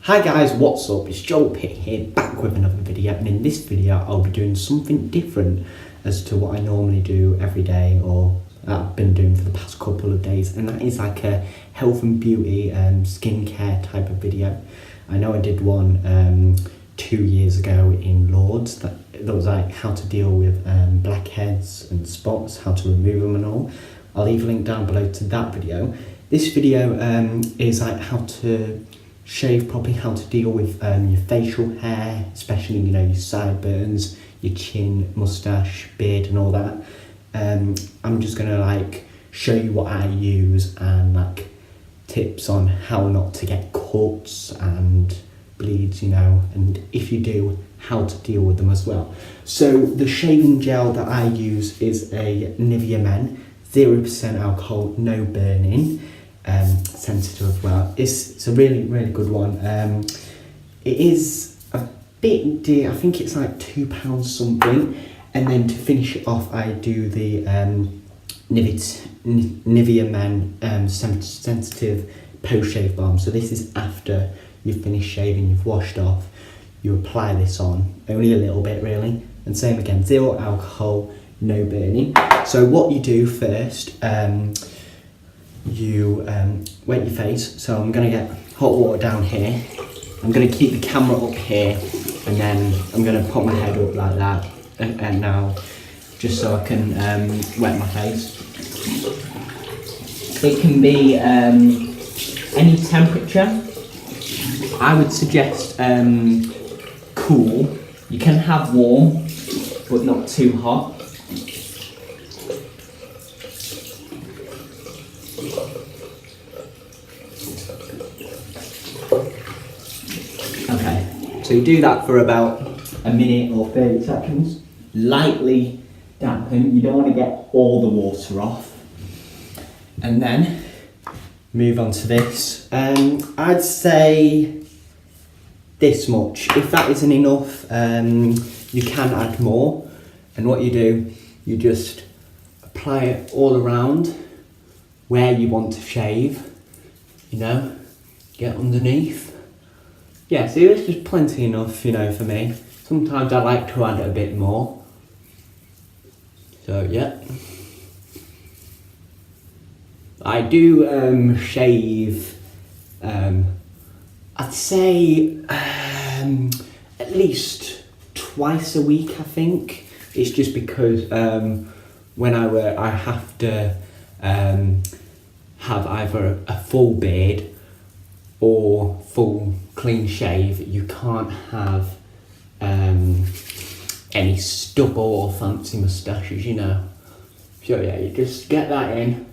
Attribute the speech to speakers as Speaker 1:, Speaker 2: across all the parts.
Speaker 1: Hi guys, what's up? It's Joel Pitt here, back with another video, and in this video I'll be doing something different as to what I normally do every day, or I've been doing for the past couple of days, and that is like a health and beauty and skincare type of video. I know I did one 2 years ago in Lords that was like how to deal with blackheads and spots, how to remove them and all. I'll leave a link down below to that video. This video is like how to shave properly, how to deal with your facial hair, especially your sideburns, your chin, moustache, beard and all that. I'm just gonna like show you what I use and like tips on how not to get cuts and bleeds, and if you do, how to deal with them as well. So the shaving gel that I use is a Nivea Men, 0% alcohol, no burning. Sensitive as well. It's a really good one. It is a bit dear. I think it's like £2 something. And then to finish it off, I do the Nivea Men sensitive post shave balm. So this is after you've finished shaving, you've washed off, you apply this on, only a little bit really. And same again, 0 alcohol, no burning. So what you do first, you wet your face. So I'm going to get hot water down here. I'm going to keep the camera up here, and then I'm going to put my head up like that, and now just so I can wet my face. It can be any temperature. I would suggest cool. You can have warm, but not too hot. Okay, so you do that for about a minute or 30 seconds. Lightly dampen, you don't want to get all the water off. And then move on to this. I'd say this much. If that isn't enough, you can add more. And what you do, you just apply it all around where you want to shave, get underneath. Yeah, see, it's just plenty enough, for me. Sometimes I like to add a bit more. So, yeah. I do shave, I'd say at least twice a week, I think. It's just because when I work, I have to have either a full beard or full clean shave. You can't have any stubble or fancy moustaches, So yeah, you just get that in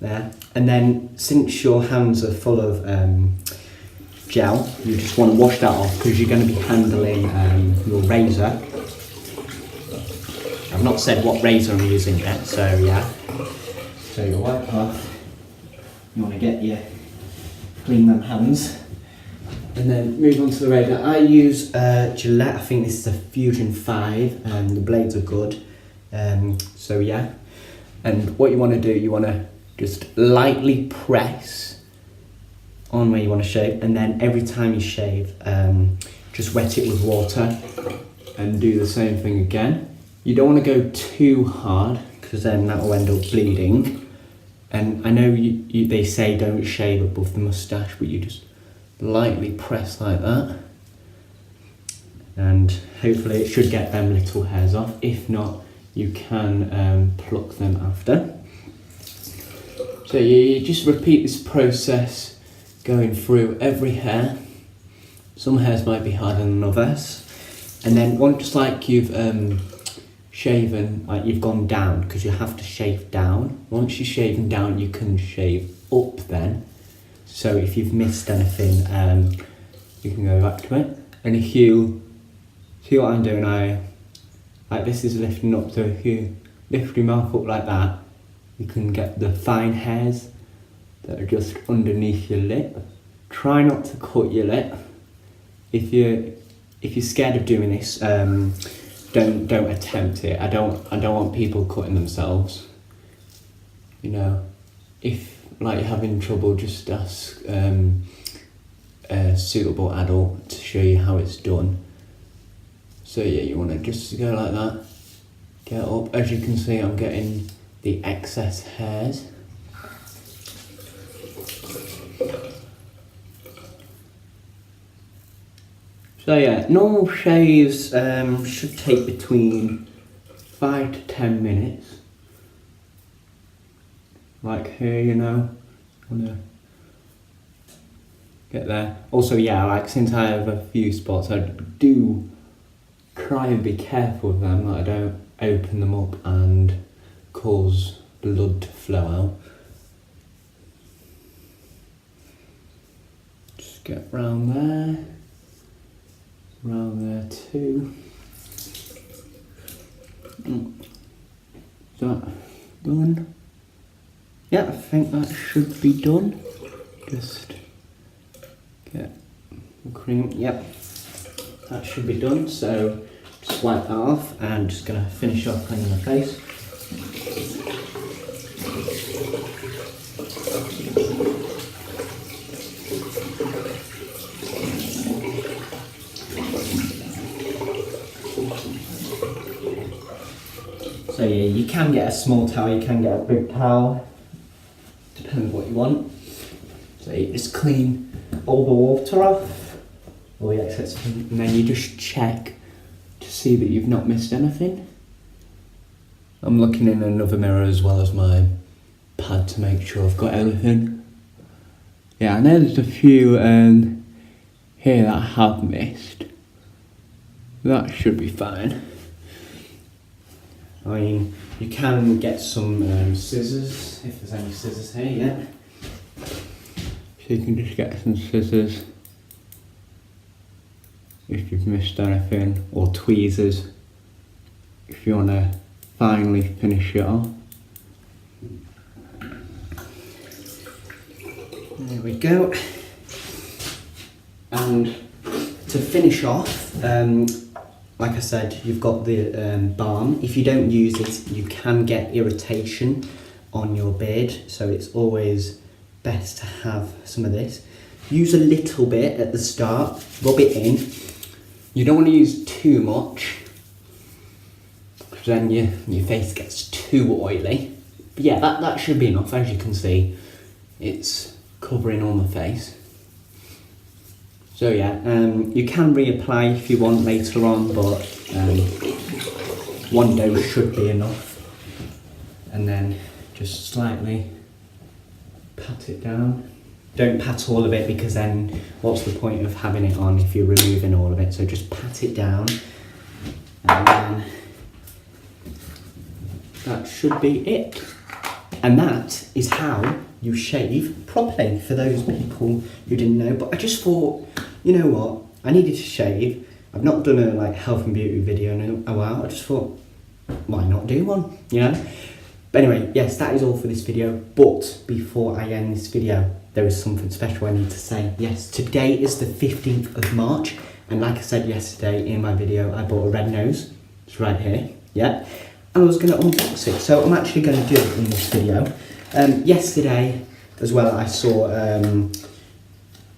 Speaker 1: there, and then since your hands are full of gel, you just want to wash that off because you're going to be handling your razor. I've not said what razor I'm using yet, so yeah. So your white cloth, you want to clean them hands, and then move on to the razor. I use Gillette. I think this is a Fusion 5, and the blades are good. So yeah, and what you want to do, you want to just lightly press on where you want to shave, and then every time you shave, just wet it with water and do the same thing again. You don't want to go too hard because then that will end up bleeding. And I know they say don't shave above the moustache, but you just lightly press like that, and hopefully it should get them little hairs off. If not, you can pluck them after. So you just repeat this process going through every hair. Some hairs might be harder than others. And then once you've shaven, like you've gone down, because you have to shave down. Once you're shaven down, you can shave up then. So if you've missed anything, you can go back to it. And if you see what I'm doing, this is lifting up, so if you lift your mouth up like that, you can get the fine hairs that are just underneath your lip. Try not to cut your lip. If you're scared of doing this, don't attempt it. I don't want people cutting themselves. If you're having trouble, just ask
Speaker 2: a suitable adult to show you how it's done. So yeah, you want to just go like that, get up. As you can see, I'm getting the excess hairs. So yeah, normal shaves should take between 5 to 10 minutes. Like here, you know, wanna get there. Also, yeah, like since I have a few spots, I do try and be careful with them, that I don't open them up and cause blood to flow out. Just get round there. Around there too. Is that done? Yeah, I think that should be done. Just get the cream. Yep, that should be done. So just wipe that off and just gonna finish off cleaning my face. So yeah, you can get a small towel, you can get a big towel, depends what you want. So you just clean all the water off, all the excess, and then you just check to see that you've not missed anything. I'm looking in another mirror as well as my pad to make sure I've got everything. Yeah, I know there's a few here that I have missed. That should be fine. I mean, you can get some scissors, if there's any scissors here, yeah. So you can just get some scissors if you've missed anything, or tweezers if you want to finally finish it off. There we go. And to finish off, like I said, you've got the balm. If you don't use it, you can get irritation on your beard, so it's always best to have some of this. Use a little bit at the start, rub it in. You don't want to use too much, because then your face gets too oily. But yeah, that should be enough. As you can see, it's covering all my face. So yeah, you can reapply if you want later on, but one dose should be enough. And then just slightly pat it down. Don't pat all of it, because then what's the point of having it on if you're removing all of it? So just pat it down, and then that should be it. And that is how you shave properly, for those people who didn't know. But I just thought, you know what, I needed to shave. I've not done a health and beauty video in a while. I just thought, why not do one, you know? But anyway, yes, that is all for this video. But before I end this video, there is something special I need to say. Yes, today is the 15th of March. And like I said yesterday in my video, I bought a red nose. It's right here, yeah. And I was going to unbox it. So I'm actually going to do it in this video. Yesterday as well, I saw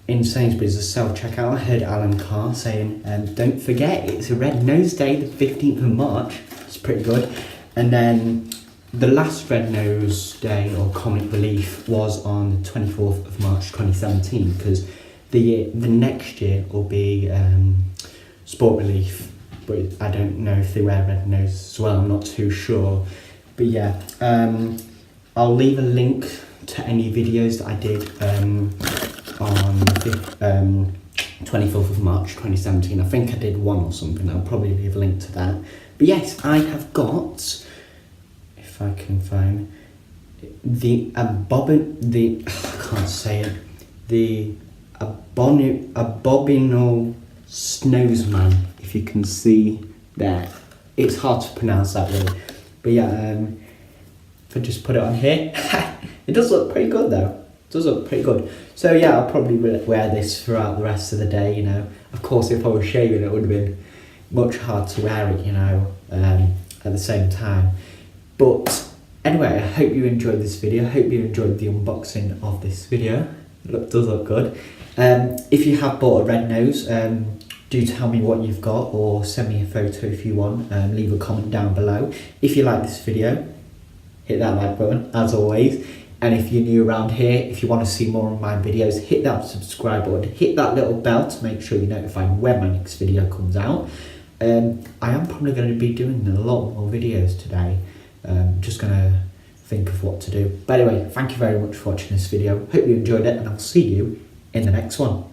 Speaker 2: in Sainsbury's a self-checkout. I heard Alan Carr saying, don't forget, it's a red nose day, the 15th of March. It's pretty good. And then the last Red Nose Day or Comic Relief was on the 24th of March 2017, because the next year will be Sport Relief, but I don't know if they wear red noses as well, I'm not too sure. But yeah, I'll leave a link to any videos that I did on the 24th of March 2017. I think I did one or something. I'll probably leave a link to that. But yes, I have got, if I can find the I can't say it, the Abominable Snowsman, if you can see there. It's hard to pronounce that word, but yeah, if I just put it on here, it does look pretty good though. It does look pretty good. So yeah, I'll probably wear this throughout the rest of the day, you know. Of course, if I was shaving, it would have been much hard to wear it, you know, at the same time. But anyway, I hope you enjoyed this video. I hope you enjoyed the unboxing of this video.
Speaker 1: does look good. If you have bought a red nose, do tell me what you've got, or send me a photo if you want. Leave a comment down below. If you like this video, hit that like button as always. And if you're new around here, if you want to see more of my videos, hit that subscribe button, hit that little bell to make sure you're notified when my next video comes out. I am probably going to be doing a lot more videos today. Just going to think of what to do. But anyway, thank you very much for watching this video. Hope you enjoyed it, and I'll see you in the next one.